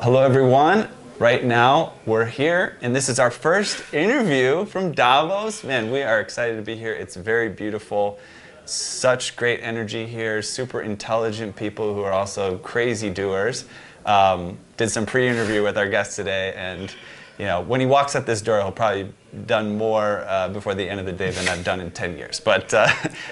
Hello everyone. Right now we're here and this is our first interview from Davos. Man, we are excited to be here. It's very beautiful. Such great energy here, super intelligent people who are also crazy doers. Did some pre-interview with our guest today, and you know, when he walks out this door, he'll probably done more before the end of the day than I've done in 10 years. But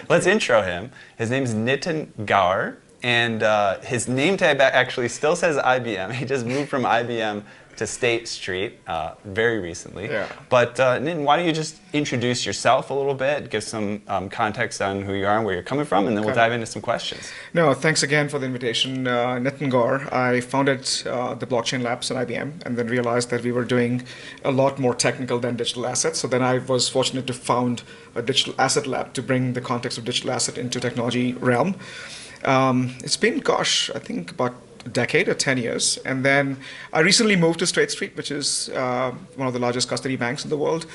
let's intro him. His name is Nitin Gaur, and his name tag actually still says IBM. He just moved from IBM to State Street very recently. Yeah. But Nitin, why don't you just introduce yourself a little bit, give some context on who you are and where you're coming from, and then we'll dive into some questions. No, thanks again for the invitation. Nitin Gaur. I founded the Blockchain Labs at IBM and then realized that we were doing a lot more technical than digital assets. So then I was fortunate to found a digital asset lab to bring the context of digital asset into technology realm. It's been, gosh, I think about a decade or 10 years. And then I recently moved to State Street, which is one of the largest custody banks in the world,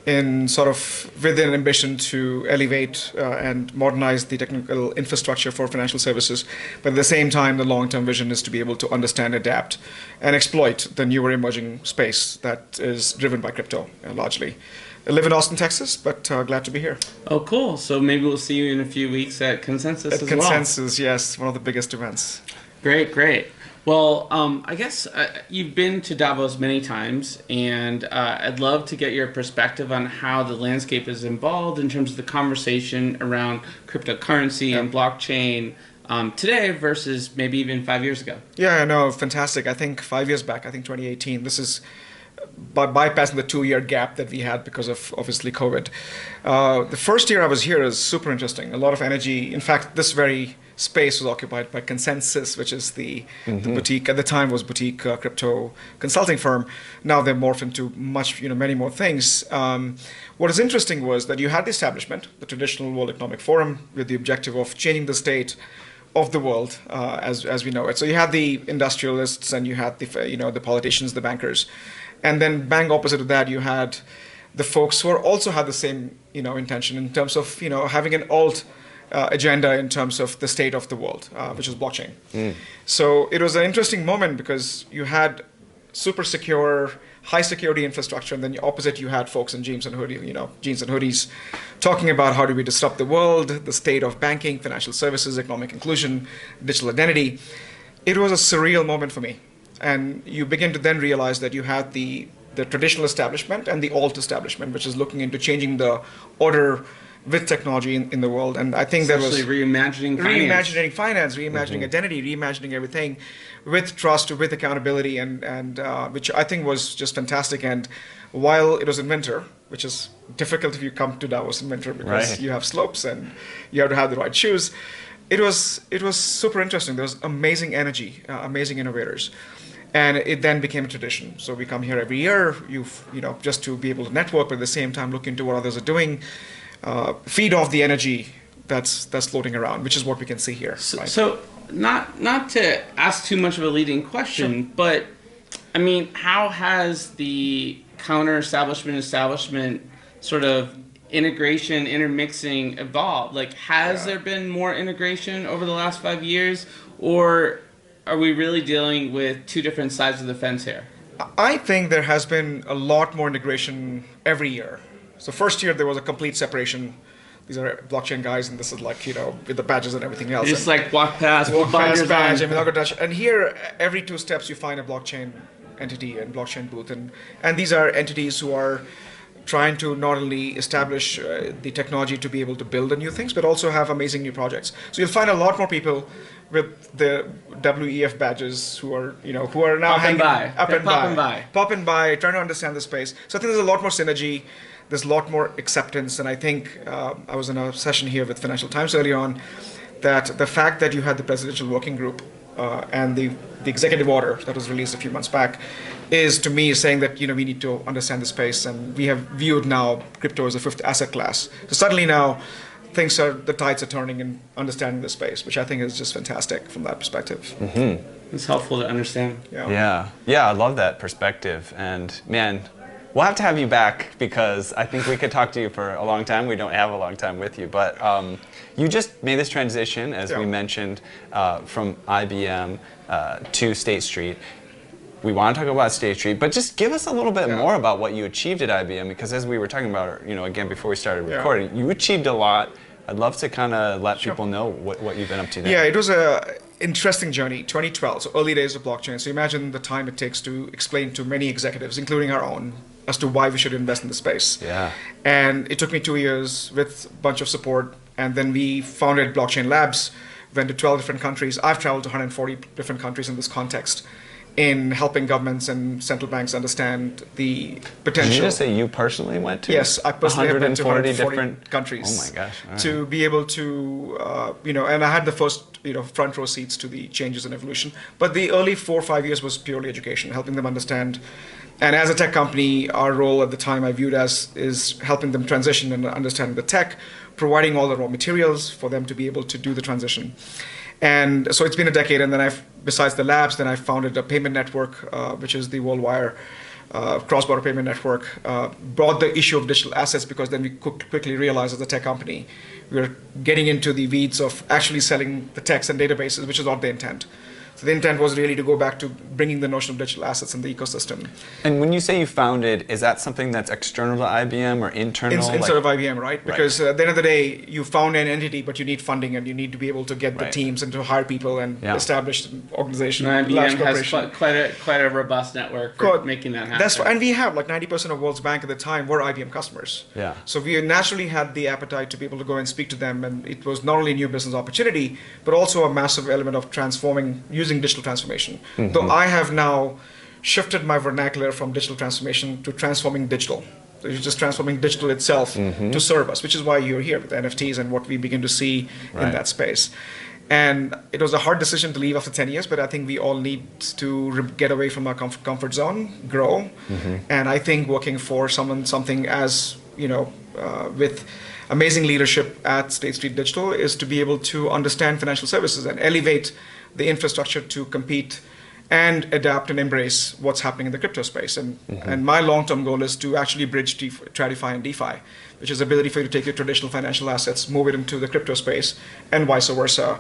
in sort of with an ambition to elevate and modernize the technical infrastructure for financial services. But at the same time, the long-term vision is to be able to understand, adapt, and exploit the newer emerging space that is driven by crypto largely. I live in Austin, Texas, but glad to be here. Oh, cool. So maybe we'll see you in a few weeks at Consensus as well. At Consensus, yes, one of the biggest events. Great, great. Well, I guess you've been to Davos many times, and I'd love to get your perspective on how the landscape has evolved in terms of the conversation around cryptocurrency and blockchain today versus maybe even 5 years ago. Yeah, no, fantastic. I think 5 years back, I think 2018, this is by bypassing the 2-year gap that we had because of obviously COVID. The first year I was here is super interesting. A lot of energy. In fact, this very space was occupied by Consensus, which is the boutique, at the time was boutique crypto consulting firm. Now they've morphed into many more things. What is interesting was that you had the establishment, the traditional World Economic Forum, with the objective of changing the state of the world as we know it. So you had the industrialists and you had the politicians, the bankers. And then bang opposite of that, you had the folks who also had the same intention in terms of having an alt agenda in terms of the state of the world, which is blockchain. So it was an interesting moment because you had super secure, high security infrastructure, and then opposite you had folks in jeans and hoodies, talking about how do we disrupt the world, the state of banking, financial services, economic inclusion, digital identity. It was a surreal moment for me. And you begin to then realize that you had the traditional establishment and the alt establishment, which is looking into changing the order with technology in the world. And I think that was reimagining finance, reimagining identity, reimagining everything with trust, with accountability, and which I think was just fantastic. And while it was in winter, which is difficult if you come to Davos in winter because you have slopes and you have to have the right shoes, it was super interesting. There was amazing energy, amazing innovators. And it then became a tradition. So we come here every year, just to be able to network, but at the same time look into what others are doing, feed off the energy that's floating around, which is what we can see here. So not to ask too much of a leading question, but I mean, how has the establishment sort of integration, intermixing evolved? Like, has there been more integration over the last 5 years, or are we really dealing with two different sides of the fence here? I think there has been a lot more integration every year. So first year there was a complete separation. These are blockchain guys, and this is like, with the badges and everything else. Just like walk past badge, and we're not gonna touch. And here, every 2 steps you find a blockchain entity and blockchain booth, and these are entities who are trying to not only establish the technology to be able to build the new things, but also have amazing new projects. So you'll find a lot more people with the WEF badges who are now popping by, trying to understand the space. So I think there's a lot more synergy. There's a lot more acceptance, and I think I was in a session here with Financial Times early on that the fact that you had the presidential working group and the executive order that was released a few months back is, to me, saying that we need to understand the space, and we have viewed now crypto as a 5th asset class. So suddenly now the tides are turning and understanding the space, which I think is just fantastic from that perspective. It's helpful to understand. Yeah, I love that perspective. And man, we'll have to have you back because I think we could talk to you for a long time. We don't have a long time with you, but you just made this transition, as we mentioned, from IBM to State Street. we want to talk about State Street, but just give us a little bit more about what you achieved at IBM, because as we were talking about, again, before we started recording, you achieved a lot. I'd love to kind of let people know what you've been up to there. Yeah, it was a interesting journey, 2012, so early days of blockchain. So imagine the time it takes to explain to many executives, including our own, as to why we should invest in the space. Yeah. And it took me 2 years with a bunch of support, and then we founded Blockchain Labs, went to 12 different countries. I've traveled to 140 different countries in this context, in helping governments and central banks understand the potential. Did you just say you personally went to? Yes, I personally went to 140 different countries. Oh my gosh! To be able to, and I had the first, front row seats to the changes in evolution. But the early 4 or 5 years was purely education, helping them understand. And as a tech company, our role at the time I viewed as is helping them transition and understand the tech, providing all the raw materials for them to be able to do the transition. And so it's been a decade, and then besides the labs, then I founded a payment network, which is the Worldwire cross-border payment network. Brought the issue of digital assets, because then we quickly realized as a tech company, we were getting into the weeds of actually selling the techs and databases, which is not the intent. So the intent was really to go back to bringing the notion of digital assets in the ecosystem. And when you say you founded, is that something that's external to IBM or internal? Inside of IBM, right? Because at the end of the day, you found an entity, but you need funding, and you need to be able to get the teams and to hire people and establish an organization. IBM has quite a robust network for making that happen. That's right. And we have like 90% of World's Bank at the time were IBM customers. Yeah. So we naturally had the appetite to be able to go and speak to them, and it was not only a new business opportunity, but also a massive element of transforming, using digital transformation. Though I have now shifted my vernacular from digital transformation to transforming digital. So you're just transforming digital itself to serve us, which is why you're here with NFTs and what we begin to see in that space. And it was a hard decision to leave after 10 years, but I think we all need to get away from our comfort zone, grow. And I think working for something as, with amazing leadership at State Street Digital is to be able to understand financial services and elevate the infrastructure to compete and adapt and embrace what's happening in the crypto space. And my long-term goal is to actually bridge TradFi and DeFi, which is the ability for you to take your traditional financial assets, move it into the crypto space, and vice versa,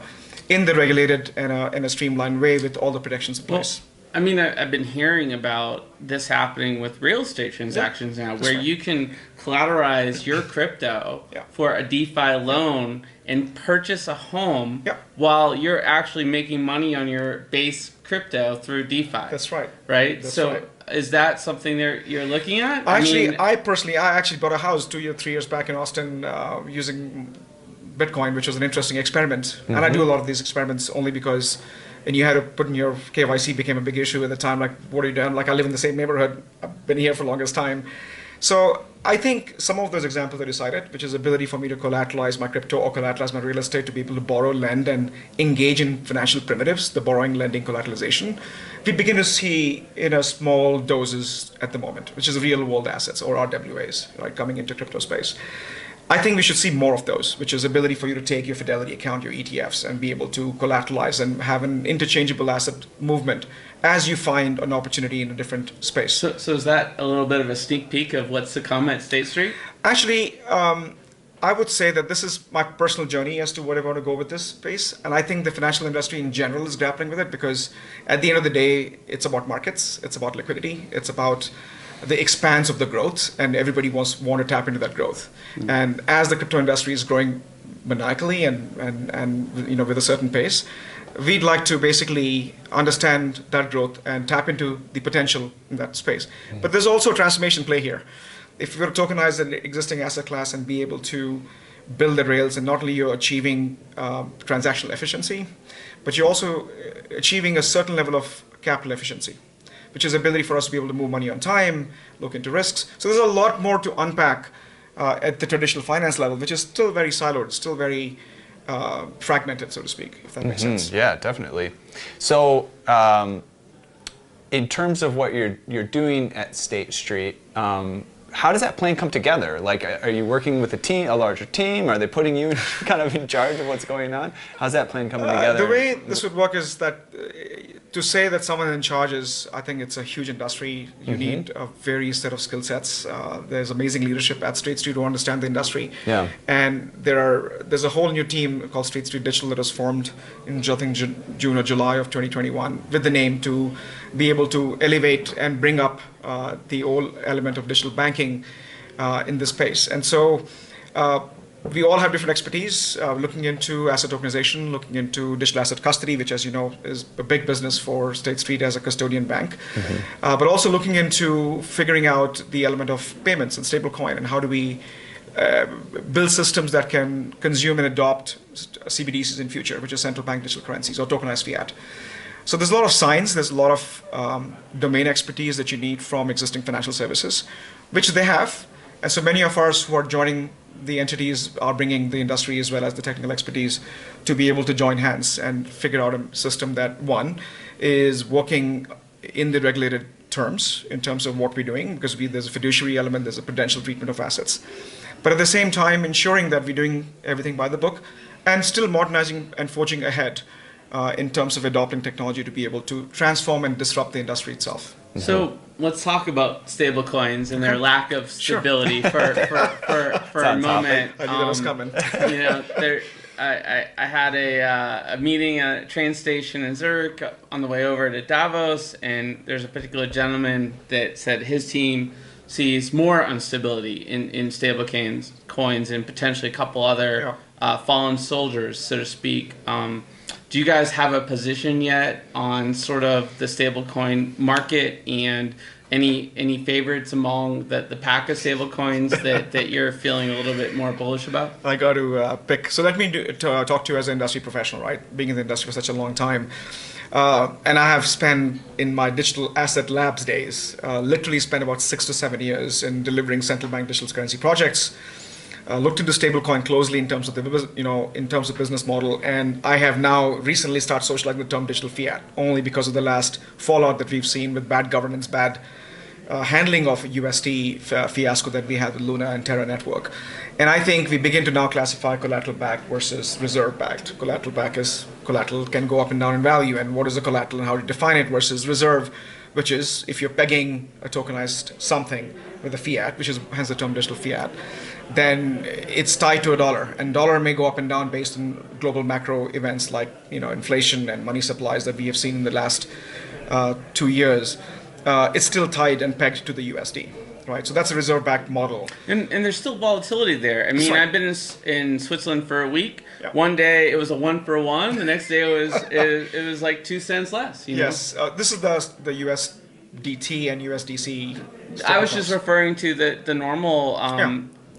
in the regulated and in a streamlined way with all the protections in place. I mean, I've been hearing about this happening with real estate transactions now, where you can collateralize your crypto for a DeFi loan and purchase a home while you're actually making money on your base crypto through DeFi. That's right. Right? So is that something that you're looking at? I personally bought a house 3 years back in Austin using Bitcoin, which was an interesting experiment. And I do a lot of these experiments only because, and you had to put in your KYC became a big issue at the time. Like, what are you doing? Like, I live in the same neighborhood. I've been here for the longest time. So I think some of those examples that you cited, which is ability for me to collateralize my crypto or collateralize my real estate to be able to borrow, lend, and engage in financial primitives, the borrowing, lending, collateralization, we begin to see in small doses at the moment, which is real world assets or RWAs, right, coming into crypto space. I think we should see more of those, which is ability for you to take your Fidelity account, your ETFs, and be able to collateralize and have an interchangeable asset movement as you find an opportunity in a different space. So is that a little bit of a sneak peek of what's to come at State Street? Actually, I would say that this is my personal journey as to where I want to go with this space. And I think the financial industry in general is grappling with it, because at the end of the day, it's about markets, it's about liquidity, it's about the expanse of the growth, and everybody want to tap into that growth. And as the crypto industry is growing maniacally and with a certain pace, we'd like to basically understand that growth and tap into the potential in that space. But there's also a transformation play here. If you were to tokenize an existing asset class and be able to build the rails, and not only you're achieving transactional efficiency, but you're also achieving a certain level of capital efficiency, which is ability for us to be able to move money on time, look into risks. So there's a lot more to unpack at the traditional finance level, which is still very siloed, still very fragmented, so to speak, if that makes sense. Yeah, definitely. So in terms of what you're doing at State Street, how does that plan come together? Like, are you working with a larger team? Are they putting you kind of in charge of what's going on? How's that plan coming together? The way this would work is that to say that someone in charge is, I think it's a huge industry. You need a various set of skill sets. There's amazing leadership at State Street who understand the industry. Yeah. And there's a whole new team called State Street Digital that was formed in, I think, June or July of 2021 with the name to be able to elevate and bring up the whole element of digital banking in this space. And so we all have different expertise, looking into asset tokenization, looking into digital asset custody, which, as you know, is a big business for State Street as a custodian bank, but also looking into figuring out the element of payments and stablecoin, and how do we build systems that can consume and adopt CBDCs in future, which is central bank digital currencies or tokenized fiat. So there's a lot of science, there's a lot of domain expertise that you need from existing financial services, which they have. And so many of us who are joining the entities are bringing the industry as well as the technical expertise to be able to join hands and figure out a system that, one, is working in the regulated terms in terms of what we're doing, because there's a fiduciary element, there's a prudential treatment of assets. But at the same time, ensuring that we're doing everything by the book and still modernizing and forging ahead in terms of adopting technology to be able to transform and disrupt the industry itself. So let's talk about stablecoins and their lack of stability for a moment. I knew that was coming. You know, I had a meeting at a train station in Zurich on the way over to Davos, and there's a particular gentleman that said his team sees more instability in stablecoins and potentially a couple other fallen soldiers, so to speak. Do you guys have a position yet on sort of the stablecoin market, and any favorites among the pack of stablecoins that you're feeling a little bit more bullish about? I got to pick. So let me talk to you as an industry professional, right? Being in the industry for such a long time. And I have spent, in my digital asset labs days, literally spent about 6 to 7 years in delivering central bank digital currency projects. Looked into stablecoin closely in terms of the business model, and I have now recently started socializing the term digital fiat only because of the last fallout that we've seen with bad governance, bad handling of USD fiasco that we had with Luna and Terra Network. And I think we begin to now classify collateral backed versus reserve backed. Collateral backed is collateral can go up and down in value, and what is a collateral and how to define it, versus reserve, which is if you're pegging a tokenized something with a fiat, which is hence the term digital fiat, then it's tied to a dollar, and dollar may go up and down based on global macro events like inflation and money supplies that we have seen in the last 2 years. It's still tied and pegged to the USD, right? So that's a reserve-backed model. And there's still volatility there. I mean, right. I've been in Switzerland for a week. Yeah. One day it was a 1-for-1. The next day it was like 2 cents less. You know? Yes, this is the USDT and USDC. I was just referring to the normal.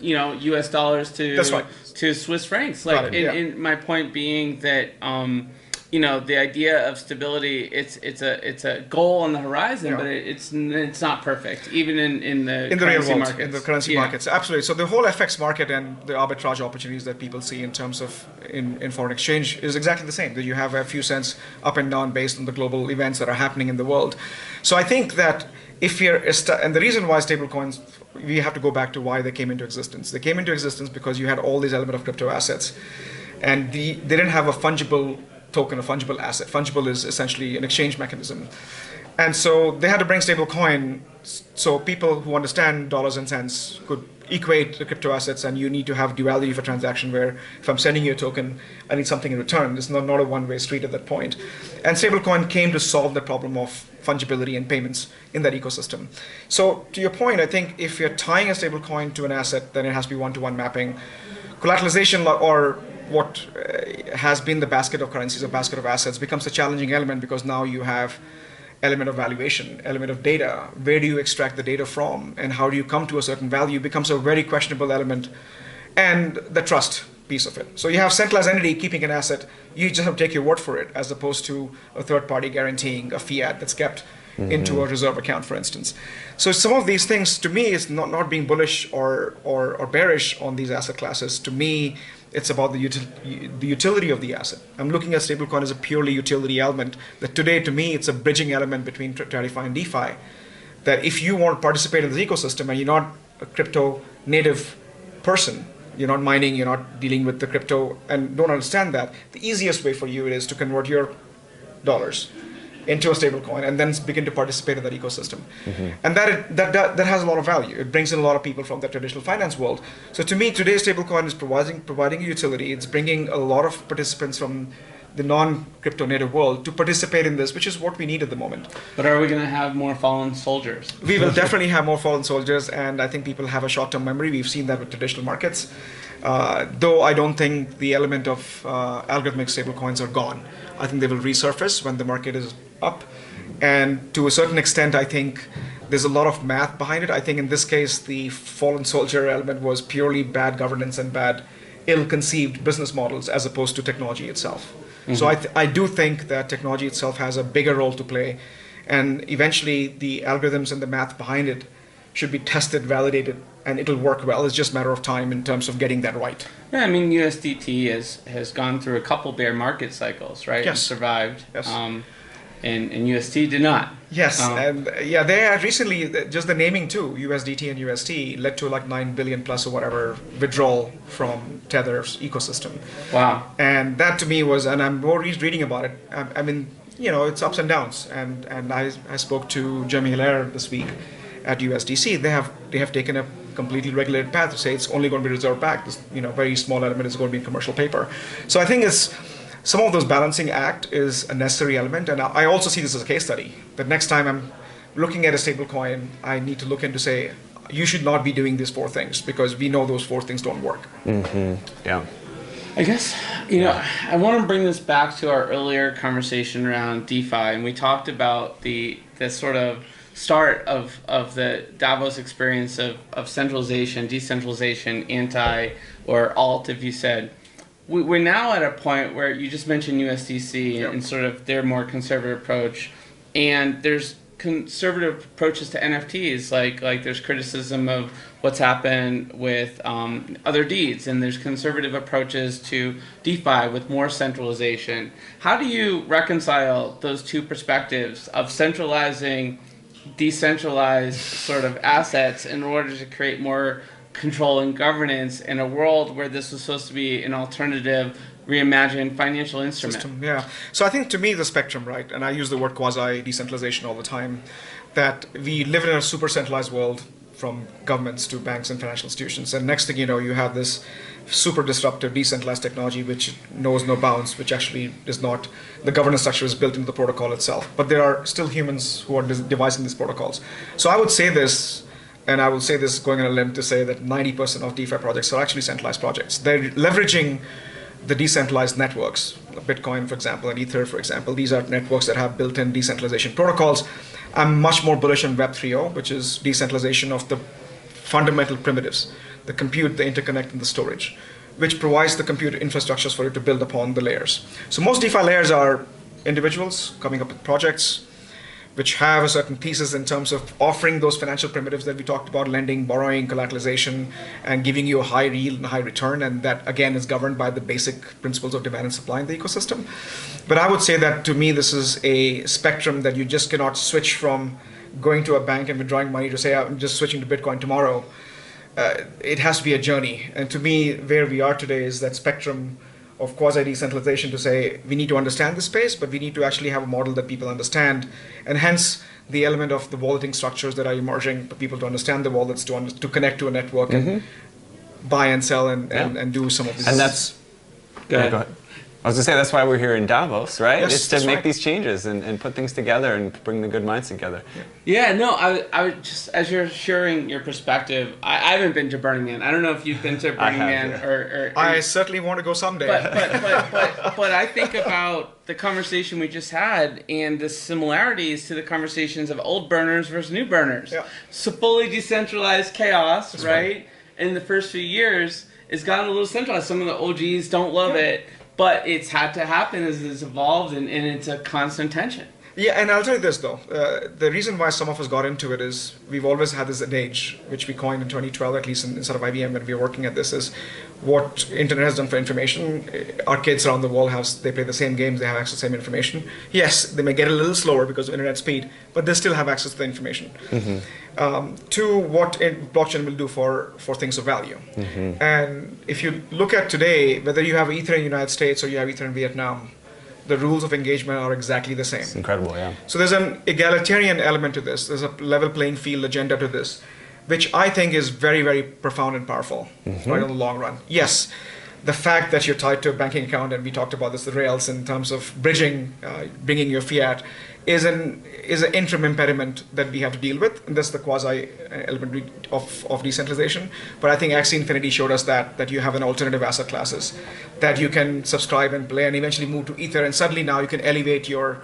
U.S. dollars to Swiss francs. Like, in my point being that, the idea of stability, it's a goal on the horizon, but it's not perfect, even in the currency markets. In the currency markets, absolutely. So the whole FX market and the arbitrage opportunities that people see in terms of in foreign exchange is exactly the same. That you have a few cents up and down based on the global events that are happening in the world. So I think that if you're and the reason why stablecoins, we have to go back to why they came into existence. They came into existence because you had all these elements of crypto assets, and they didn't have a fungible token, a fungible asset. Fungible is essentially an exchange mechanism. And so they had to bring stablecoin so people who understand dollars and cents could equate the crypto assets, and you need to have duality for transaction where if I'm sending you a token, I need something in return. It's not a one-way street at that point. And stablecoin came to solve the problem of fungibility and payments in that ecosystem. So to your point, I think if you're tying a stablecoin to an asset, then it has to be one-to-one mapping. Collateralization, or what has been the basket of currencies, a basket of assets, becomes a challenging element because now you have element of valuation, element of data. Where do you extract the data from, and how do you come to a certain value becomes a very questionable element, and the trust piece of it. So you have centralized entity keeping an asset, you just have to take your word for it, as opposed to a third party guaranteeing a fiat that's kept into a reserve account, for instance. So some of these things, to me, is not being bullish or bearish on these asset classes. To me, it's about the utility of the asset. I'm looking at stablecoin as a purely utility element. That today, to me, it's a bridging element between TradFi and DeFi. That if you want to participate in this ecosystem and you're not a crypto native person, you're not mining, you're not dealing with the crypto, and don't understand that, the easiest way for you is to convert your dollars into a stablecoin and then begin to participate in that ecosystem. And that has a lot of value. It brings in a lot of people from the traditional finance world. So to me, today's stablecoin is providing a utility. It's bringing a lot of participants from the non-crypto native world to participate in this, which is what we need at the moment. But are we going to have more fallen soldiers? We will definitely have more fallen soldiers, and I think people have a short-term memory. We've seen that with traditional markets. Though I don't think the element of algorithmic stablecoins are gone. I think they will resurface when the market is up. And to a certain extent, I think there's a lot of math behind it. I think in this case, the fallen soldier element was purely bad governance and bad, ill-conceived business models as opposed to technology itself. So I do think that technology itself has a bigger role to play, and eventually the algorithms and the math behind it should be tested, validated, and it'll work well. It's just a matter of time in terms of getting that right. Yeah, I mean, USDT has gone through a couple bear market cycles, right? Yes. And survived. Yes. And UST did not. Yes, and yeah, they had recently, just the naming too, USDT and UST, led to like 9 billion plus or whatever withdrawal from Tether's ecosystem. Wow. And that to me was, and I'm more reading about it, I mean, you know, it's ups and downs. And I spoke to Jeremy Hilaire this week at USDC. They have taken a completely regulated path to say it's only going to be reserve backed. This, you know, very small element is going to be in commercial paper. So I think it's, some of those balancing act is a necessary element, and I also see this as a case study. That next time I'm looking at a stablecoin, I need to look into say, you should not be doing these 4 things because we know those 4 things don't work. Yeah. I guess, you know, I want to bring this back to our earlier conversation around DeFi, and we talked about the sort of start of the Davos experience of centralization, decentralization, anti, or alt, if you said. We're now at a point where you just mentioned USDC and sort of their more conservative approach, and there's conservative approaches to NFTs, like there's criticism of what's happened with other deeds, and there's conservative approaches to DeFi with more centralization. How do you reconcile those two perspectives of centralizing decentralized sort of assets in order to create more control and governance in a world where this was supposed to be an alternative, reimagined financial instrument? System, yeah. So I think to me the spectrum, right, and I use the word quasi-decentralization all the time, that we live in a super centralized world from governments to banks and financial institutions. And next thing you know, you have this super disruptive decentralized technology which knows no bounds, which actually is not, the governance structure is built into the protocol itself. But there are still humans who are devising these protocols. So I would say this, and I will say this going on a limb to say that 90% of DeFi projects are actually centralized projects. They're leveraging the decentralized networks, Bitcoin, for example, and Ether, for example. These are networks that have built-in decentralization protocols. I'm much more bullish on Web 3.0, which is decentralization of the fundamental primitives, the compute, the interconnect, and the storage, which provides the compute infrastructures for you to build upon the layers. So most DeFi layers are individuals coming up with projects which have a certain thesis in terms of offering those financial primitives that we talked about, lending, borrowing, collateralization, and giving you a high yield and high return. And that, again, is governed by the basic principles of demand and supply in the ecosystem. But I would say that, to me, this is a spectrum that you just cannot switch from going to a bank and withdrawing money to say, I'm just switching to Bitcoin tomorrow. It has to be a journey. And to me, where we are today is that spectrum of quasi-decentralization to say we need to understand the space, but we need to actually have a model that people understand, and hence the element of the walleting structures that are emerging for people to understand the wallets, to connect to a network and buy and sell and do some of these. And that's, go ahead. I was going to say, that's why we're here in Davos, right? Yes, it's to make right. these changes and put things together and bring the good minds together. Yeah, no, I would just, as you're sharing your perspective, I haven't been to Burning Man. I don't know if you've been to Burning Man or I certainly want to go someday. But I think about the conversation we just had and the similarities to the conversations of old burners versus new burners. Yeah. So fully decentralized chaos, That's right? In the first few years, it's gotten a little centralized. Some of the OGs don't love it. But it's had to happen as it's evolved, and it's a constant tension. Yeah, and I'll tell you this, though. The reason why some of us got into it is we've always had this adage, which we coined in 2012, at least inside of IBM when we were working at this, is what internet has done for information. Our kids around the world, they play the same games, they have access to the same information. Yes, they may get a little slower because of internet speed, but they still have access to the information. To what blockchain will do for things of value. And if you look at today, whether you have Ether in the United States or you have Ether in Vietnam, the rules of engagement are exactly the same. It's incredible, yeah. So there's an egalitarian element to this. There's a level playing field agenda to this, which I think is very, very profound and powerful, right, in the long run. Yes, the fact that you're tied to a banking account, and we talked about this, the rails in terms of bridging, bringing your fiat, is an interim impediment that we have to deal with, and that's the quasi element of decentralization. But I think Axie Infinity showed us that you have an alternative asset classes that you can subscribe and play, and eventually move to Ether, and suddenly now you can elevate your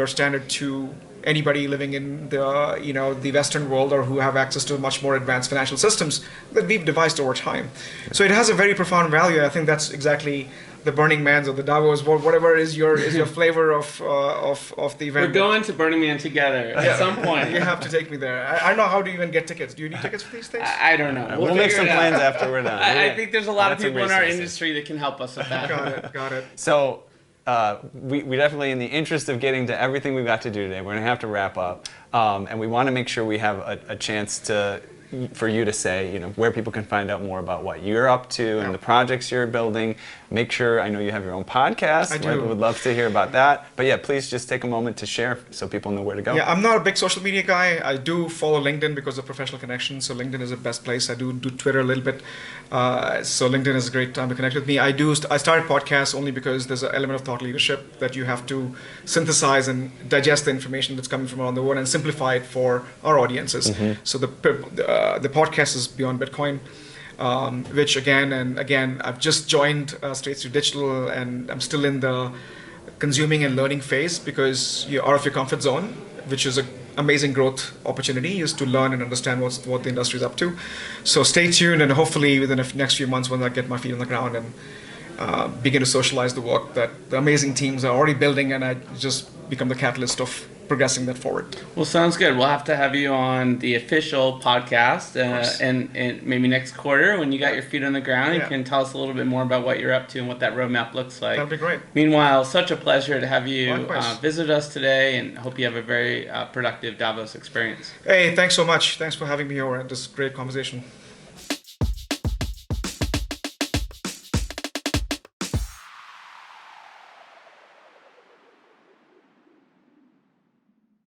standard to anybody living in the Western world, or who have access to much more advanced financial systems that we've devised over time. So it has a very profound value. I think that's exactly the Burning Man's or the Davos, whatever is your flavor of the event. We're going to Burning Man together at some point. You have to take me there. I don't know how to even get tickets. Do you need tickets for these things? I don't know. We'll make some plans after we're done. I think there's a lot of people in our industry that can help us with that. Got it. So we definitely, in the interest of getting to everything we've got to do today, we're going to have to wrap up. And we want to make sure we have a chance for you to say, where people can find out more about what you're up to and the projects you're building. Make sure, I know you have your own podcast. I do. We would love to hear about that. But yeah, please just take a moment to share so people know where to go. Yeah, I'm not a big social media guy. I do follow LinkedIn because of professional connections. So LinkedIn is the best place. I do Twitter a little bit. So LinkedIn is a great time to connect with me. I started podcasts only because there's an element of thought leadership that you have to synthesize and digest the information that's coming from around the world and simplify it for our audiences. So the podcast is Beyond Bitcoin. Which again, I've just joined Straight Street Digital, and I'm still in the consuming and learning phase, because you're out of your comfort zone, which is an amazing growth opportunity, is to learn and understand what the industry is up to. So stay tuned, and hopefully within the next few months, when I get my feet on the ground and begin to socialize the work that the amazing teams are already building, and I just become the catalyst of progressing that forward. Well, sounds good. We'll have to have you on the official podcast and maybe next quarter when you got your feet on the ground. You can tell us a little bit more about what you're up to and what that roadmap looks like. That'd be great. Meanwhile, such a pleasure to have you visit us today, and hope you have a very productive Davos experience. Hey, thanks so much. Thanks for having me over. This great conversation.